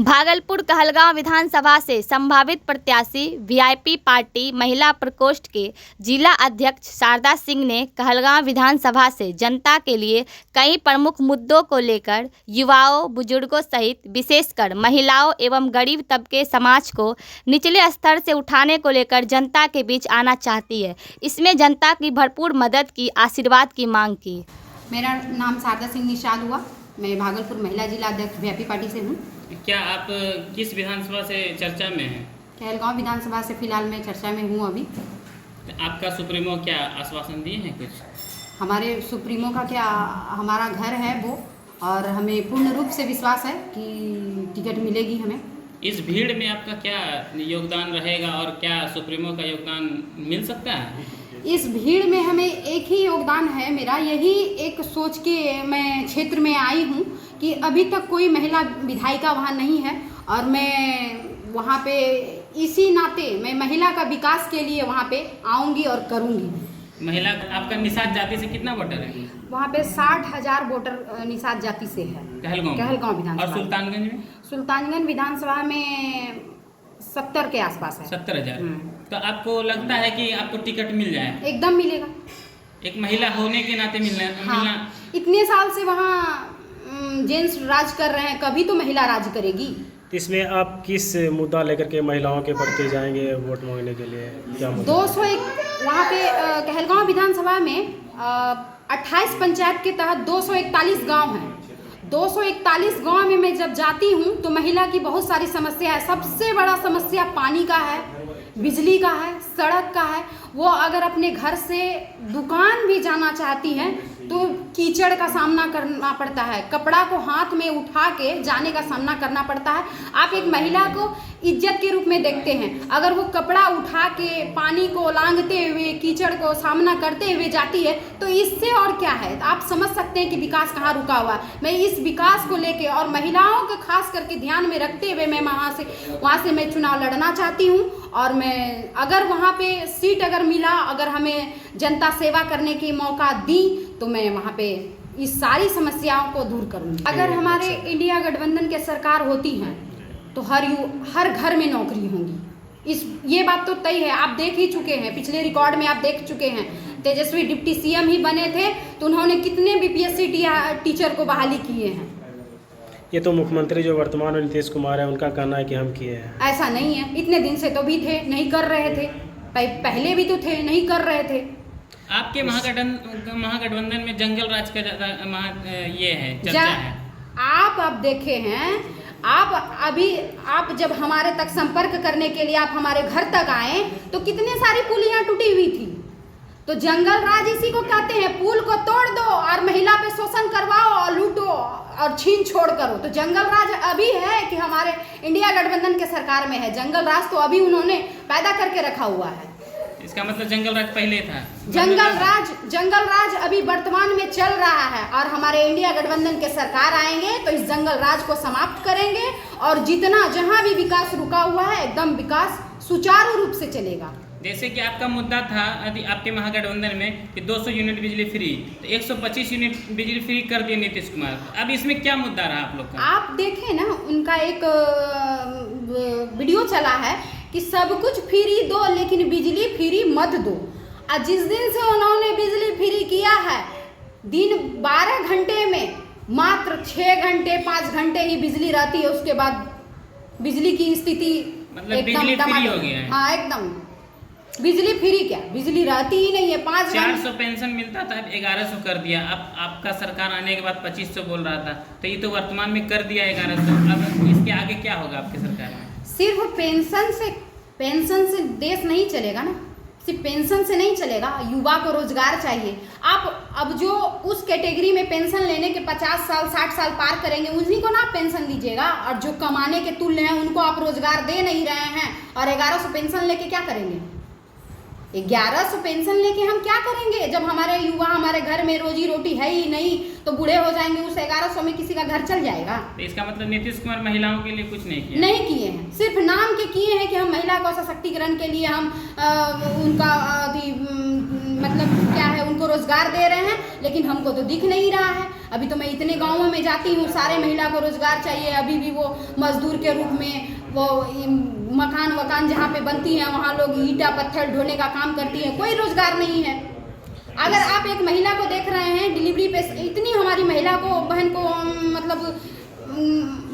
भागलपुर कहलगांव विधानसभा से संभावित प्रत्याशी वीआईपी पार्टी महिला प्रकोष्ठ के जिला अध्यक्ष शारदा सिंह ने कहलगांव विधानसभा से जनता के लिए कई प्रमुख मुद्दों को लेकर युवाओं, बुजुर्गों सहित विशेषकर महिलाओं एवं गरीब तबके समाज को निचले स्तर से उठाने को लेकर जनता के बीच आना चाहती है। इसमें जनता की भरपूर मदद की, आशीर्वाद की मांग की। मेरा नाम शारदा सिंह निषाद हुआ। मैं भागलपुर महिला जिला अध्यक्ष वीआईपी पार्टी से हूँ। क्या आप किस विधानसभा से चर्चा में हैं? कहलगांव विधानसभा से फिलहाल मैं चर्चा में हूँ। अभी आपका सुप्रीमो क्या आश्वासन दिए हैं? कुछ हमारे सुप्रीमो का क्या, हमारा घर है वो, और हमें पूर्ण रूप से विश्वास है कि टिकट मिलेगी हमें। इस भीड़ में आपका क्या योगदान रहेगा और क्या सुप्रीमो का योगदान मिल सकता है? इस भीड़ में हमें एक ही योगदान है मेरा, यही एक सोच के मैं क्षेत्र में आई हूँ कि अभी तक कोई महिला विधायिका वहाँ नहीं है, और मैं वहाँ पे इसी नाते मैं महिला का विकास के लिए वहाँ पे आऊँगी और करूँगी। महिला आपका निषाद जाति से कितना वोटर है? वहाँ पे 60,000 वोटर निषाद जाति से है कहलगांव विधानसभा। और सुल्तानगंज में? सुल्तानगंज विधानसभा में 70 के आसपास है। 70,000। तो आपको लगता है कि आपको टिकट मिल जाए? एकदम मिलेगा। एक महिला होने के नाते मिलना। इतने साल से वहाँ जेंट्स राज कर रहे हैं, कभी तो महिला राज करेगी। इसमें आप किस मुद्दा लेकर के महिलाओं के प्रति जाएंगे वोट मांगने के लिए? क्या मुद्दा? 201 वहाँ पे कहलगांव विधानसभा में 28 पंचायत के तहत 241 गांव हैं। 241 गांव में मैं जब जाती हूँ तो महिला की बहुत सारी समस्या है। सबसे बड़ा समस्या पानी का है, बिजली का है, सड़क का है। वो अगर अपने घर से दुकान भी जाना चाहती हैं तो कीचड़ का सामना करना पड़ता है, कपड़ा को हाथ में उठा के जाने का सामना करना पड़ता है। आप एक महिला को इज्जत के रूप में देखते हैं, अगर वो कपड़ा उठा के पानी को लांघते हुए, कीचड़ को सामना करते हुए जाती है तो इससे और क्या है। आप समझ सकते हैं कि विकास कहाँ रुका हुआ है। मैं इस विकास को लेके और महिलाओं को खास करके ध्यान में रखते हुए मैं वहाँ से मैं चुनाव लड़ना चाहती हूँ। और मैं अगर वहाँ पे सीट अगर मिला, अगर हमें जनता सेवा करने की मौका दी तो मैं वहाँ पे इस सारी समस्याओं को दूर करूँगी। अगर हमारे इंडिया गठबंधन के सरकार होती है तो हर घर में नौकरी होंगी। ये बात तो तय है। आप देख ही चुके हैं, पिछले रिकॉर्ड में आप देख चुके हैं। तेजस्वी डिप्टी सीएम ही बने थे तो उन्होंने कितने बीपीएससी टीचर को बहाली किए हैं। ये तो मुख्यमंत्री जो वर्तमान में नीतीश कुमार है उनका कहना है कि हम किए हैं। ऐसा नहीं है, इतने दिन से तो भी थे, नहीं कर रहे थे। पहले भी तो थे, नहीं कर रहे थे। आपके महागठबंधन में जंगल राज का ज्यादा ये है, चर्चा है। आप देखे हैं, आप जब हमारे तक संपर्क करने के लिए आप हमारे घर तक आए तो कितने सारी पुलियां टूटी हुई थी। तो जंगल राज इसी को कहते हैं। पुल को तोड़ दो और महिला पे शोषण करवाओ और लूटो और छीन छोड़ करो। तो जंगल राज अभी है कि हमारे इंडिया गठबंधन के सरकार में है। जंगल राज तो अभी उन्होंने पैदा करके रखा हुआ है। इसका मतलब जंगल राज पहले था। जंगल राज अभी वर्तमान में चल रहा है और हमारे इंडिया गठबंधन के सरकार आएंगे तो इस जंगल राज को समाप्त करेंगे और जितना जहां भी विकास रुका हुआ है एकदम विकास सुचारू रूप से चलेगा। जैसे कि आपका मुद्दा था आपके महागठबंधन में कि 200 यूनिट बिजली फ्री, तो 125 यूनिट बिजली फ्री कर दिए नीतीश कुमार। अब इसमें क्या मुद्दा रहा आप लोग का? आप देखें ना, उनका एक वीडियो चला है कि सब कुछ फ्री दो लेकिन बिजली फ्री मत दो। और जिस दिन से उन्होंने बिजली फ्री किया है, दिन 12 घंटे में मात्र 6 घंटे 5 घंटे ही बिजली रहती है। उसके बाद बिजली की स्थिति मतलब बिजली फ्री हो गया है। हाँ, एकदम बिजली फ्री क्या, बिजली रहती ही नहीं है। 400 पेंशन मिलता था, 1100 कर दिया। अब आपका सरकार आने के बाद 2500 बोल रहा था, तो ये तो वर्तमान में कर दिया 1100। अब इसके आगे क्या होगा आपकी सरकार में? सिर्फ पेंशन से देश नहीं चलेगा ना, सिर्फ पेंशन से नहीं चलेगा। युवा को रोजगार चाहिए। आप अब जो उस कैटेगरी में पेंशन लेने के 50 साल 60 साल पार करेंगे उन्हीं को ना पेंशन दीजिएगा, और जो कमाने के तुल्य हैं उनको आप रोजगार दे नहीं रहे हैं। और 1100 पेंशन लेके क्या करेंगे? 1100 पेंशन लेके हम क्या करेंगे जब हमारे युवा, हमारे घर में रोजी रोटी है ही नहीं, तो बूढ़े हो जाएंगे। उस 1100 में किसी का घर चल जाएगा? तो इसका मतलब नीतीश कुमार महिलाओं के लिए कुछ नहीं किया? नहीं किए हैं, सिर्फ नाम के किए हैं कि हम महिला को सशक्तिकरण के लिए हम उनका मतलब क्या है, उनको रोजगार दे रहे हैं, लेकिन हमको तो दिख नहीं रहा है। अभी तो मैं इतने गाँवों में जाती हूँ, सारे महिला को रोजगार चाहिए, अभी भी वो मजदूर के रूप में वो मकान वकान जहाँ पे बनती हैं वहाँ लोग ईंटा पत्थर ढोने का काम करती हैं, कोई रोजगार नहीं है। अगर आप एक महिला को देख रहे हैं डिलीवरी पे, इतनी हमारी महिला को बहन को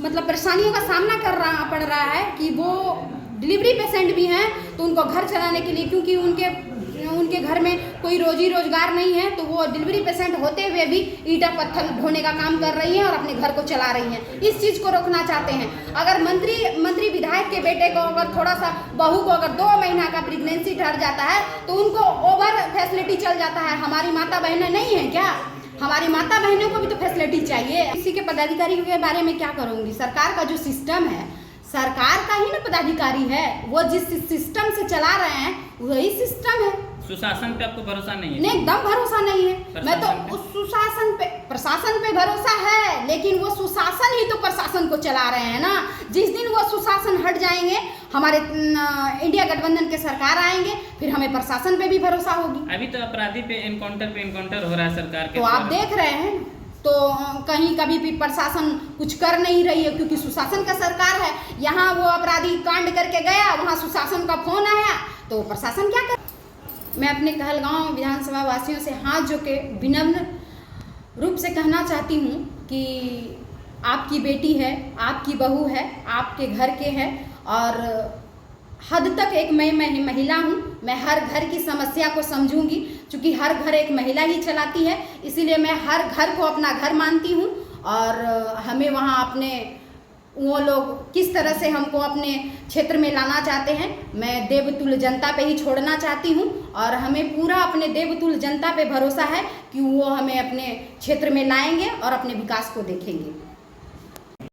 मतलब परेशानियों का सामना पड़ रहा है कि वो डिलीवरी पेशेंट भी हैं तो उनको घर चलाने के लिए, क्योंकि उनके घर में कोई रोजी रोजगार नहीं है, तो वो डिलीवरी पेशेंट होते हुए भी ईंटा पत्थर ढोने का काम कर रही हैं और अपने घर को चला रही हैं। इस चीज़ को रोकना चाहते हैं। अगर मंत्री विधायक के बेटे को अगर थोड़ा सा बहू को अगर 2 महीना का प्रेगनेंसी ठहर जाता है तो उनको ओवर फैसिलिटी चल जाता है। हमारी माता बहनें नहीं हैं क्या? हमारी माता बहनों को भी तो फैसिलिटी चाहिए। इसी के पदाधिकारी के बारे में क्या करूँगी? सरकार का जो सिस्टम है, सरकार का ही ना पदाधिकारी है, वो जिस सिस्टम से चला रहे हैं वही सिस्टम है। सुशासन पे आपको भरोसा नहीं है? नहीं, एकदम भरोसा नहीं है। मैं तो उस प्रशासन पे भरोसा है, लेकिन वो सुशासन ही तो प्रशासन को चला रहे हैं ना। जिस दिन वो सुशासन हट जाएंगे, हमारे इंडिया गठबंधन के सरकार आएंगे, फिर हमें प्रशासन पे भी भरोसा होगी। अभी तो अपराधी पे एनकाउंटर हो रहा है सरकार के, तो आप देख रहे हैं तो कहीं कभी भी प्रशासन कुछ कर नहीं रही है, क्योंकि सुशासन का सरकार है। यहाँ वो अपराधी कांड करके गया, वहाँ सुशासन का फोन आया, तो प्रशासन क्या कर। मैं अपने कहलगांव विधानसभा वासियों से हाथ जोड़ के विनम्र रूप से कहना चाहती हूँ कि आपकी बेटी है, आपकी बहू है, आपके घर के है, और हद तक एक मैं महिला हूँ। मैं हर घर की समस्या को समझूंगी, क्योंकि हर घर एक महिला ही चलाती है, इसीलिए मैं हर घर को अपना घर मानती हूँ। और हमें वहाँ अपने वो लोग किस तरह से हमको अपने क्षेत्र में लाना चाहते हैं, मैं देवतुल्य जनता पे ही छोड़ना चाहती हूँ। और हमें पूरा अपने देवतुल्य जनता पे भरोसा है कि वो हमें अपने क्षेत्र में लाएंगे और अपने विकास को देखेंगे।